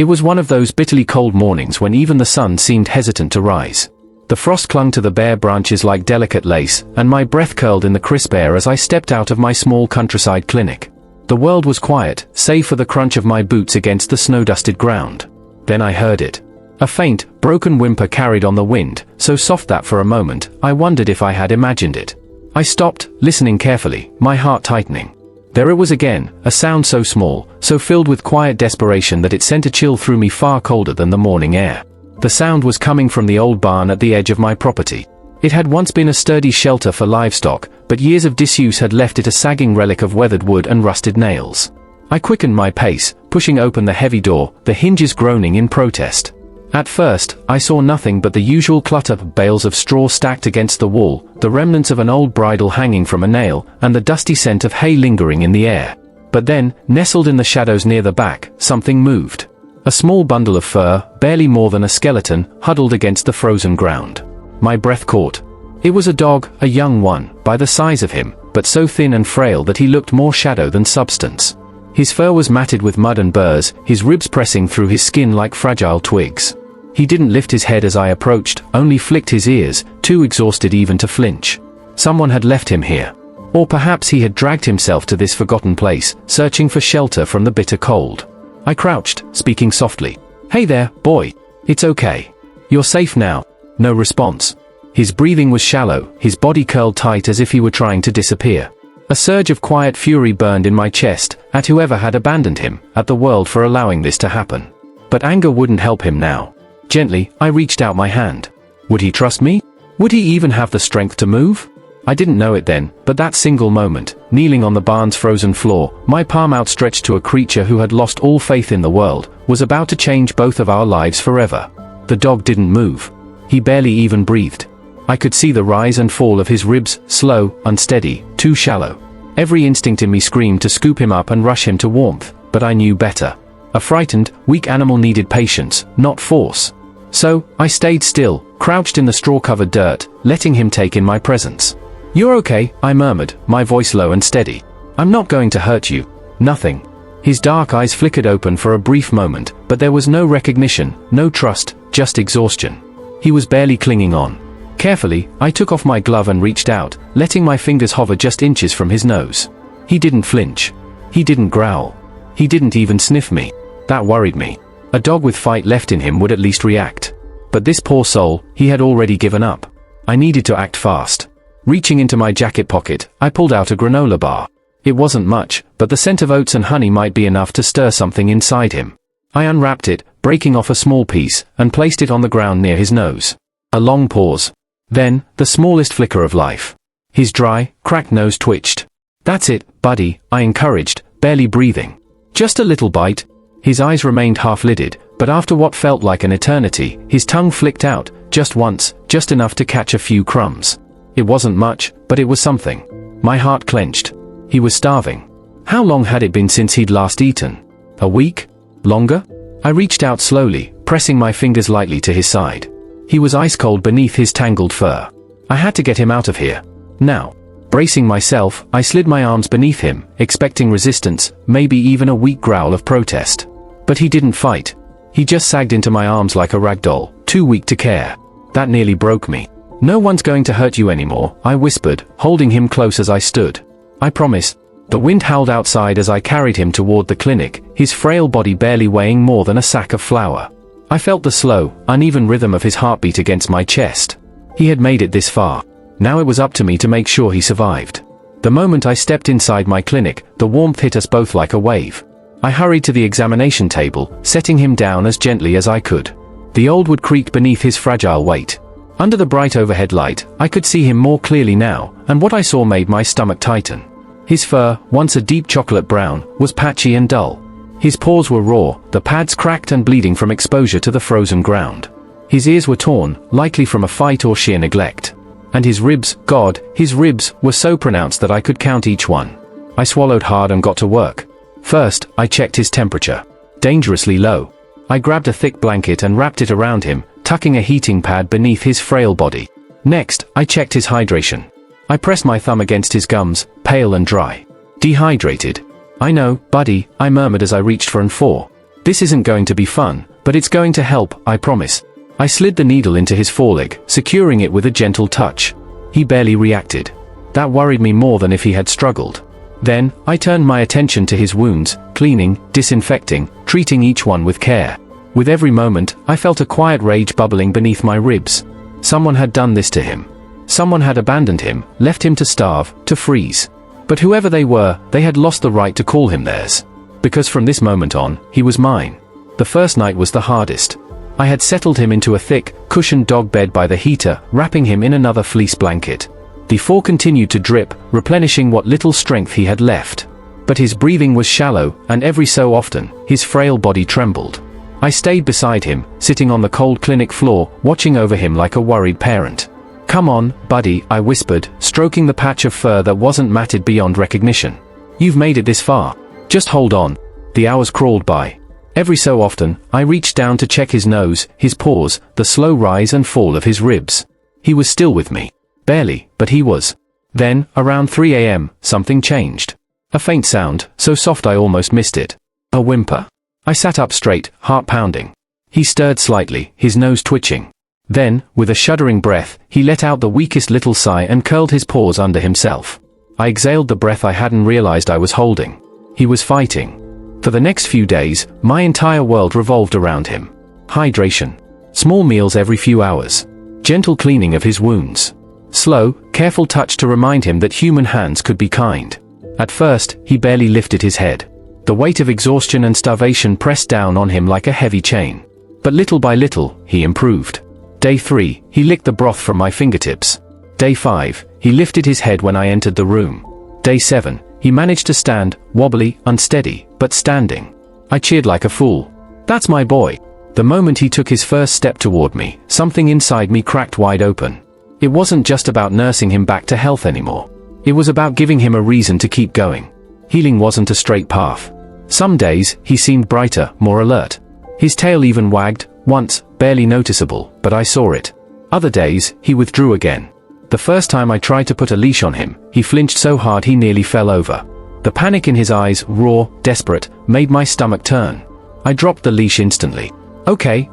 It was one of those bitterly cold mornings when even the sun seemed hesitant to rise. The frost clung to the bare branches like delicate lace, and my breath curled in the crisp air as I stepped out of my small countryside clinic. The world was quiet, save for the crunch of my boots against the snow-dusted ground. Then I heard it. A faint, broken whimper carried on the wind, so soft that for a moment, I wondered if I had imagined it. I stopped, listening carefully, my heart tightening. There it was again, a sound so small, so filled with quiet desperation that it sent a chill through me far colder than the morning air. The sound was coming from the old barn at the edge of my property. It had once been a sturdy shelter for livestock, but years of disuse had left it a sagging relic of weathered wood and rusted nails. I quickened my pace, pushing open the heavy door, the hinges groaning in protest. At first, I saw nothing but the usual clutter: bales of straw stacked against the wall, the remnants of an old bridle hanging from a nail, and the dusty scent of hay lingering in the air. But then, nestled in the shadows near the back, something moved. A small bundle of fur, barely more than a skeleton, huddled against the frozen ground. My breath caught. It was a dog, a young one, by the size of him, but so thin and frail that he looked more shadow than substance. His fur was matted with mud and burrs, his ribs pressing through his skin like fragile twigs. He didn't lift his head as I approached, only flicked his ears, too exhausted even to flinch. Someone had left him here. Or perhaps he had dragged himself to this forgotten place, searching for shelter from the bitter cold. I crouched, speaking softly. "Hey there, boy. It's okay. You're safe now." No response. His breathing was shallow, his body curled tight as if he were trying to disappear. A surge of quiet fury burned in my chest, at whoever had abandoned him, at the world for allowing this to happen. But anger wouldn't help him now. Gently, I reached out my hand. Would he trust me? Would he even have the strength to move? I didn't know it then, but that single moment, kneeling on the barn's frozen floor, my palm outstretched to a creature who had lost all faith in the world, was about to change both of our lives forever. The dog didn't move. He barely even breathed. I could see the rise and fall of his ribs, slow, unsteady, too shallow. Every instinct in me screamed to scoop him up and rush him to warmth, but I knew better. A frightened, weak animal needed patience, not force. So, I stayed still, crouched in the straw-covered dirt, letting him take in my presence. "You're okay," I murmured, my voice low and steady. "I'm not going to hurt you. Nothing." His dark eyes flickered open for a brief moment, but there was no recognition, no trust, just exhaustion. He was barely clinging on. Carefully, I took off my glove and reached out, letting my fingers hover just inches from his nose. He didn't flinch. He didn't growl. He didn't even sniff me. That worried me. A dog with fight left in him would at least react. But this poor soul, he had already given up. I needed to act fast. Reaching into my jacket pocket, I pulled out a granola bar. It wasn't much, but the scent of oats and honey might be enough to stir something inside him. I unwrapped it, breaking off a small piece, and placed it on the ground near his nose. A long pause. Then, the smallest flicker of life. His dry, cracked nose twitched. "That's it, buddy," I encouraged, barely breathing. "Just a little bite." His eyes remained half-lidded, but after what felt like an eternity, his tongue flicked out, just once, just enough to catch a few crumbs. It wasn't much, but it was something. My heart clenched. He was starving. How long had it been since he'd last eaten? A week? Longer? I reached out slowly, pressing my fingers lightly to his side. He was ice-cold beneath his tangled fur. I had to get him out of here. Now. Bracing myself, I slid my arms beneath him, expecting resistance, maybe even a weak growl of protest. But he didn't fight. He just sagged into my arms like a rag doll, too weak to care. That nearly broke me. "No one's going to hurt you anymore," I whispered, holding him close as I stood. "I promise." The wind howled outside as I carried him toward the clinic, his frail body barely weighing more than a sack of flour. I felt the slow, uneven rhythm of his heartbeat against my chest. He had made it this far. Now it was up to me to make sure he survived. The moment I stepped inside my clinic, the warmth hit us both like a wave. I hurried to the examination table, setting him down as gently as I could. The old wood creaked beneath his fragile weight. Under the bright overhead light, I could see him more clearly now, and what I saw made my stomach tighten. His fur, once a deep chocolate brown, was patchy and dull. His paws were raw, the pads cracked and bleeding from exposure to the frozen ground. His ears were torn, likely from a fight or sheer neglect. And his ribs, God, his ribs, were so pronounced that I could count each one. I swallowed hard and got to work. First, I checked his temperature. Dangerously low. I grabbed a thick blanket and wrapped it around him, tucking a heating pad beneath his frail body. Next, I checked his hydration. I pressed my thumb against his gums, pale and dry. Dehydrated. "I know, buddy," I murmured as I reached for an 4. This isn't going to be fun, but it's going to help, I promise. I slid the needle into his foreleg, securing it with a gentle touch. He barely reacted. That worried me more than if he had struggled. Then, I turned my attention to his wounds, cleaning, disinfecting, treating each one with care. With every moment, I felt a quiet rage bubbling beneath my ribs. Someone had done this to him. Someone had abandoned him, left him to starve, to freeze. But whoever they were, they had lost the right to call him theirs. Because from this moment on, he was mine. The first night was the hardest. I had settled him into a thick, cushioned dog bed by the heater, wrapping him in another fleece blanket. The four continued to drip, replenishing what little strength he had left. But his breathing was shallow, and every so often, his frail body trembled. I stayed beside him, sitting on the cold clinic floor, watching over him like a worried parent. "Come on, buddy," I whispered, stroking the patch of fur that wasn't matted beyond recognition. "You've made it this far. Just hold on." The hours crawled by. Every so often, I reached down to check his nose, his paws, the slow rise and fall of his ribs. He was still with me. Barely, but he was. Then, around 3 a.m., something changed. A faint sound, so soft I almost missed it. A whimper. I sat up straight, heart pounding. He stirred slightly, his nose twitching. Then, with a shuddering breath, he let out the weakest little sigh and curled his paws under himself. I exhaled the breath I hadn't realized I was holding. He was fighting. For the next few days, my entire world revolved around him. Hydration. Small meals every few hours. Gentle cleaning of his wounds. Slow, careful touch to remind him that human hands could be kind. At first, he barely lifted his head. The weight of exhaustion and starvation pressed down on him like a heavy chain. But little by little, he improved. Day 3, he licked the broth from my fingertips. Day 5, he lifted his head when I entered the room. Day 7, he managed to stand, wobbly, unsteady, but standing. I cheered like a fool. That's my boy. The moment he took his first step toward me, something inside me cracked wide open. It wasn't just about nursing him back to health anymore. It was about giving him a reason to keep going. Healing wasn't a straight path. Some days, he seemed brighter, more alert. His tail even wagged, once, barely noticeable, but I saw it. Other days, he withdrew again. The first time I tried to put a leash on him, he flinched so hard he nearly fell over. The panic in his eyes, raw, desperate, made my stomach turn. I dropped the leash instantly. Okay,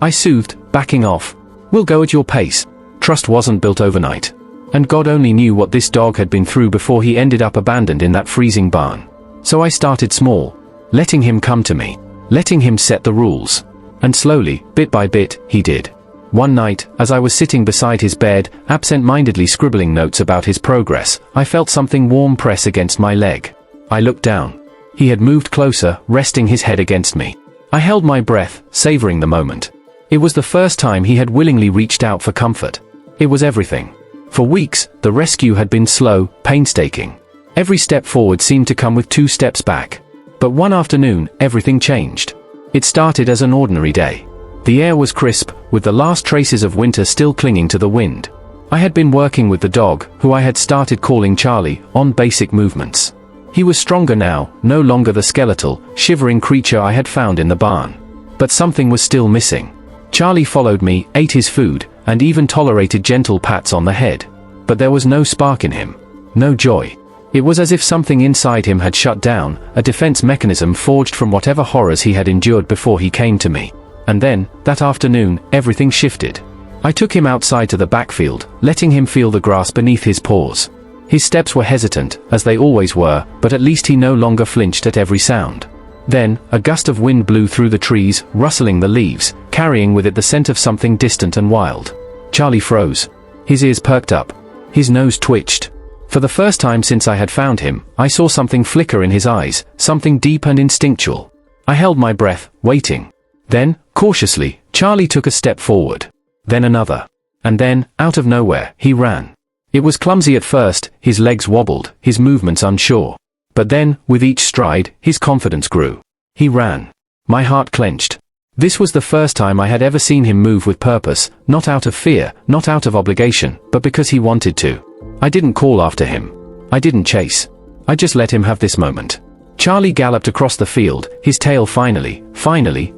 I soothed, backing off. We'll go at your pace. Trust wasn't built overnight. And God only knew what this dog had been through before he ended up abandoned in that freezing barn. So I started small, letting him come to me, letting him set the rules. And slowly, bit by bit, he did. One night, as I was sitting beside his bed, absent-mindedly scribbling notes about his progress, I felt something warm press against my leg. I looked down. He had moved closer, resting his head against me. I held my breath, savoring the moment. It was the first time he had willingly reached out for comfort. It was everything. For weeks, the rescue had been slow, painstaking. Every step forward seemed to come with 2 steps back. But one afternoon, everything changed. It started as an ordinary day. The air was crisp, with the last traces of winter still clinging to the wind. I had been working with the dog, who I had started calling Charlie, on basic movements. He was stronger now, no longer the skeletal, shivering creature I had found in the barn. But something was still missing. Charlie followed me, ate his food, and even tolerated gentle pats on the head. But there was no spark in him. No joy. It was as if something inside him had shut down, a defense mechanism forged from whatever horrors he had endured before he came to me. And then, that afternoon, everything shifted. I took him outside to the backfield, letting him feel the grass beneath his paws. His steps were hesitant, as they always were, but at least he no longer flinched at every sound. Then, a gust of wind blew through the trees, rustling the leaves, carrying with it the scent of something distant and wild. Charlie froze. His ears perked up. His nose twitched. For the first time since I had found him, I saw something flicker in his eyes, something deep and instinctual. I held my breath, waiting. Then, cautiously, Charlie took a step forward. Then another. And then, out of nowhere, he ran. It was clumsy at first, his legs wobbled, his movements unsure. But then, with each stride, his confidence grew. He ran. My heart clenched. This was the first time I had ever seen him move with purpose, not out of fear, not out of obligation, but because he wanted to. I didn't call after him. I didn't chase. I just let him have this moment. Charlie galloped across the field, his tail finally,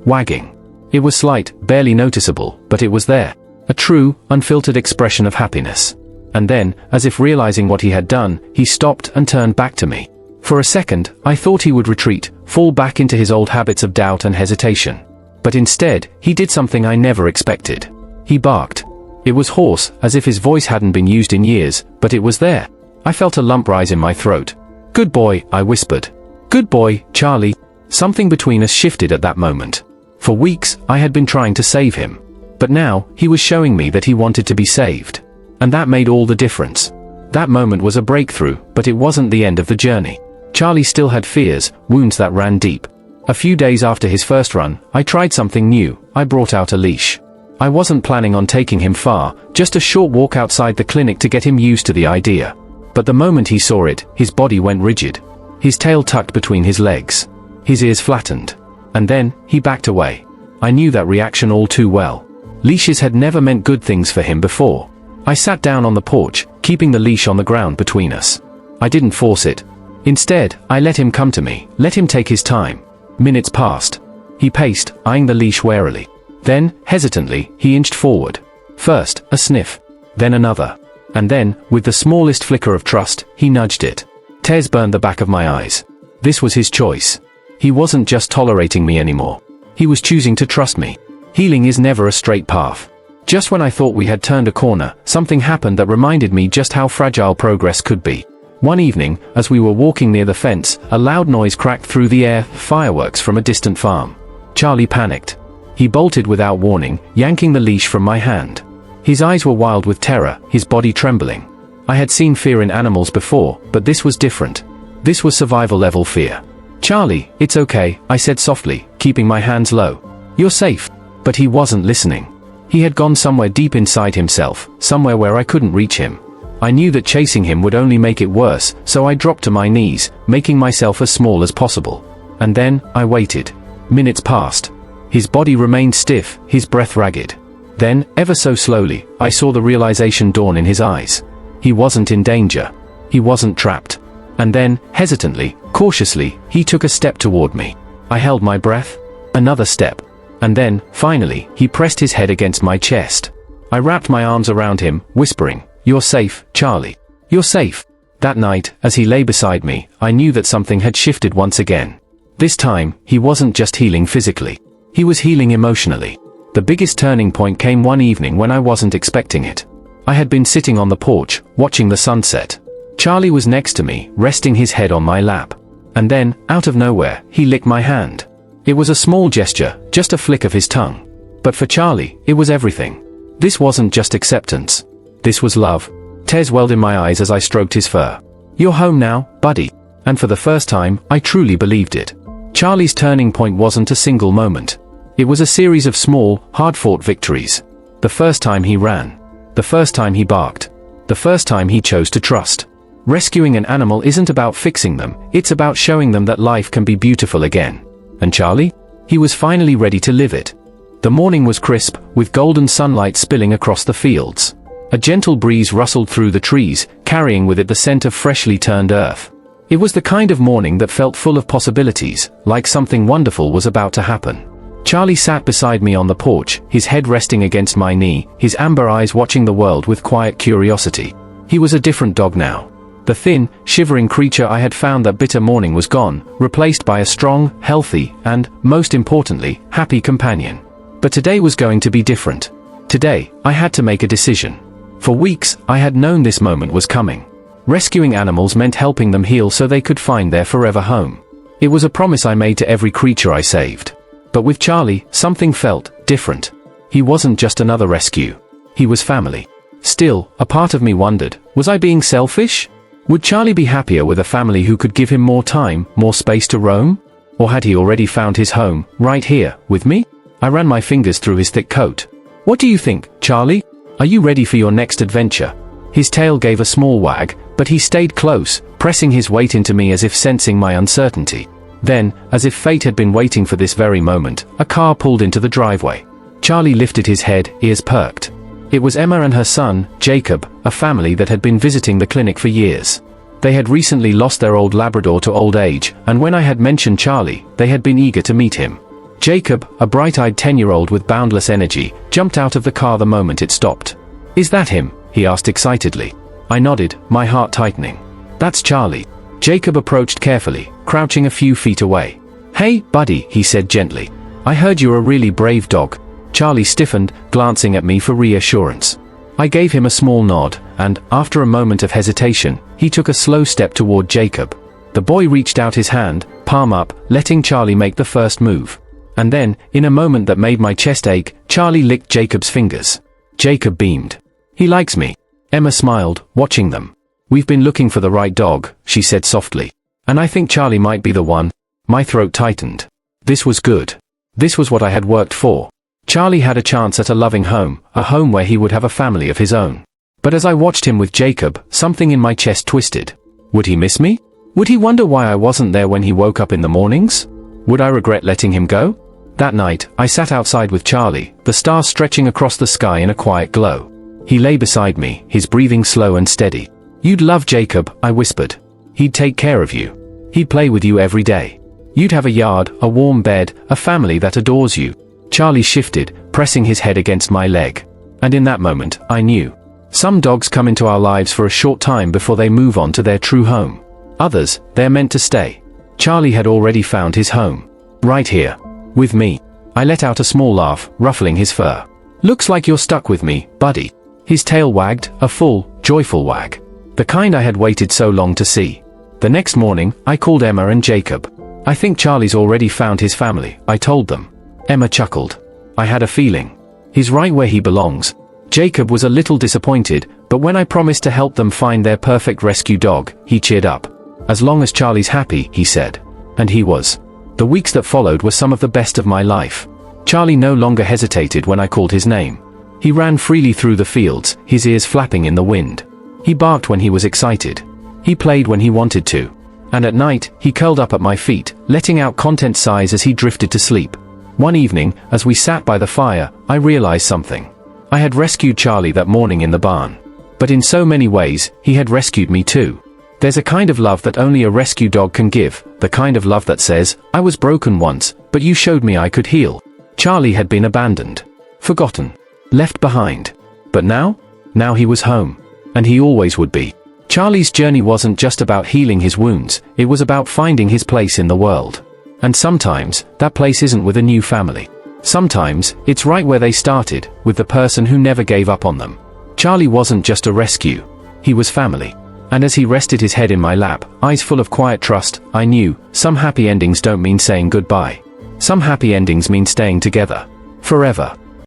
wagging. It was slight, barely noticeable, but it was there. A true, unfiltered expression of happiness. And then, as if realizing what he had done, he stopped and turned back to me. For a second, I thought he would retreat, fall back into his old habits of doubt and hesitation. But instead, he did something I never expected. He barked. It was hoarse, as if his voice hadn't been used in years, but it was there. I felt a lump rise in my throat. "Good boy," I whispered. "Good boy, Charlie." Something between us shifted at that moment. For weeks, I had been trying to save him. But now, he was showing me that he wanted to be saved. And that made all the difference. That moment was a breakthrough, but it wasn't the end of the journey. Charlie still had fears, wounds that ran deep. A few days after his first run, I tried something new. I brought out a leash. I wasn't planning on taking him far, just a short walk outside the clinic to get him used to the idea. But the moment he saw it, his body went rigid. His tail tucked between his legs. His ears flattened. And then, he backed away. I knew that reaction all too well. Leashes had never meant good things for him before. I sat down on the porch, keeping the leash on the ground between us. I didn't force it. Instead, I let him come to me, let him take his time. Minutes passed. He paced, eyeing the leash warily. Then, hesitantly, he inched forward. First, a sniff. Then another. And then, with the smallest flicker of trust, he nudged it. Tears burned the back of my eyes. This was his choice. He wasn't just tolerating me anymore. He was choosing to trust me. Healing is never a straight path. Just when I thought we had turned a corner, something happened that reminded me just how fragile progress could be. One evening, as we were walking near the fence, a loud noise cracked through the air, fireworks from a distant farm. Charlie panicked. He bolted without warning, yanking the leash from my hand. His eyes were wild with terror, his body trembling. I had seen fear in animals before, but this was different. This was survival-level fear. "Charlie, it's okay," I said softly, keeping my hands low. "You're safe." But he wasn't listening. He had gone somewhere deep inside himself, somewhere where I couldn't reach him. I knew that chasing him would only make it worse, so I dropped to my knees, making myself as small as possible. And then, I waited. Minutes passed. His body remained stiff, his breath ragged. Then, ever so slowly, I saw the realization dawn in his eyes. He wasn't in danger. He wasn't trapped. And then, hesitantly, cautiously, he took a step toward me. I held my breath. Another step. And then, finally, he pressed his head against my chest. I wrapped my arms around him, whispering, "You're safe, Charlie. You're safe." That night, as he lay beside me, I knew that something had shifted once again. This time, he wasn't just healing physically. He was healing emotionally. The biggest turning point came one evening when I wasn't expecting it. I had been sitting on the porch, watching the sunset. Charlie was next to me, resting his head on my lap. And then, out of nowhere, he licked my hand. It was a small gesture, just a flick of his tongue. But for Charlie, it was everything. This wasn't just acceptance. This was love. Tears welled in my eyes as I stroked his fur. "You're home now, buddy." And for the first time, I truly believed it. Charlie's turning point wasn't a single moment. It was a series of small, hard-fought victories. The first time he ran. The first time he barked. The first time he chose to trust. Rescuing an animal isn't about fixing them, it's about showing them that life can be beautiful again. And Charlie? He was finally ready to live it. The morning was crisp, with golden sunlight spilling across the fields. A gentle breeze rustled through the trees, carrying with it the scent of freshly turned earth. It was the kind of morning that felt full of possibilities, like something wonderful was about to happen. Charlie sat beside me on the porch, his head resting against my knee, his amber eyes watching the world with quiet curiosity. He was a different dog now. The thin, shivering creature I had found that bitter morning was gone, replaced by a strong, healthy, and, most importantly, happy companion. But today was going to be different. Today, I had to make a decision. For weeks, I had known this moment was coming. Rescuing animals meant helping them heal so they could find their forever home. It was a promise I made to every creature I saved. But with Charlie, something felt different. He wasn't just another rescue. He was family. Still, a part of me wondered, was I being selfish? Would Charlie be happier with a family who could give him more time, more space to roam? Or had he already found his home, right here, with me? I ran my fingers through his thick coat. "What do you think, Charlie? Are you ready for your next adventure?" His tail gave a small wag, but he stayed close, pressing his weight into me as if sensing my uncertainty. Then, as if fate had been waiting for this very moment, a car pulled into the driveway. Charlie lifted his head, ears perked. It was Emma and her son, Jacob, a family that had been visiting the clinic for years. They had recently lost their old Labrador to old age, and when I had mentioned Charlie, they had been eager to meet him. Jacob, a bright-eyed 10-year-old with boundless energy, jumped out of the car the moment it stopped. "Is that him?" he asked excitedly. I nodded, my heart tightening. "That's Charlie. Jacob approached carefully, crouching a few feet away. "Hey, buddy," he said gently. "I heard you're a really brave dog." Charlie stiffened, glancing at me for reassurance. I gave him a small nod, and, after a moment of hesitation, he took a slow step toward Jacob. The boy reached out his hand, palm up, letting Charlie make the first move. And then, in a moment that made my chest ache, Charlie licked Jacob's fingers. Jacob beamed. "He likes me." Emma smiled, watching them. "We've been looking for the right dog," she said softly. "And I think Charlie might be the one." My throat tightened. This was good. This was what I had worked for. Charlie had a chance at a loving home, a home where he would have a family of his own. But as I watched him with Jacob, something in my chest twisted. Would he miss me? Would he wonder why I wasn't there when he woke up in the mornings? Would I regret letting him go? That night, I sat outside with Charlie, the stars stretching across the sky in a quiet glow. He lay beside me, his breathing slow and steady. "You'd love Jacob," I whispered. "He'd take care of you. He'd play with you every day. You'd have a yard, a warm bed, a family that adores you." Charlie shifted, pressing his head against my leg. And in that moment, I knew. Some dogs come into our lives for a short time before they move on to their true home. Others, they're meant to stay. Charlie had already found his home. Right here. With me. I let out a small laugh, ruffling his fur. "Looks like you're stuck with me, buddy." His tail wagged, a full, joyful wag. The kind I had waited so long to see. The next morning, I called Emma and Jacob. "I think Charlie's already found his family," I told them. Emma chuckled. "I had a feeling. He's right where he belongs." Jacob was a little disappointed, but when I promised to help them find their perfect rescue dog, he cheered up. "As long as Charlie's happy," he said. And he was. The weeks that followed were some of the best of my life. Charlie no longer hesitated when I called his name. He ran freely through the fields, his ears flapping in the wind. He barked when he was excited. He played when he wanted to. And at night, he curled up at my feet, letting out content sighs as he drifted to sleep. One evening, as we sat by the fire, I realized something. I had rescued Charlie that morning in the barn. But in so many ways, he had rescued me too. There's a kind of love that only a rescue dog can give, the kind of love that says, "I was broken once, but you showed me I could heal." Charlie had been abandoned. Forgotten. Left behind. But now? Now he was home. And he always would be. Charlie's journey wasn't just about healing his wounds, it was about finding his place in the world. And sometimes, that place isn't with a new family. Sometimes, it's right where they started, with the person who never gave up on them. Charlie wasn't just a rescue. He was family. And as he rested his head in my lap, eyes full of quiet trust, I knew, some happy endings don't mean saying goodbye. Some happy endings mean staying together. Forever.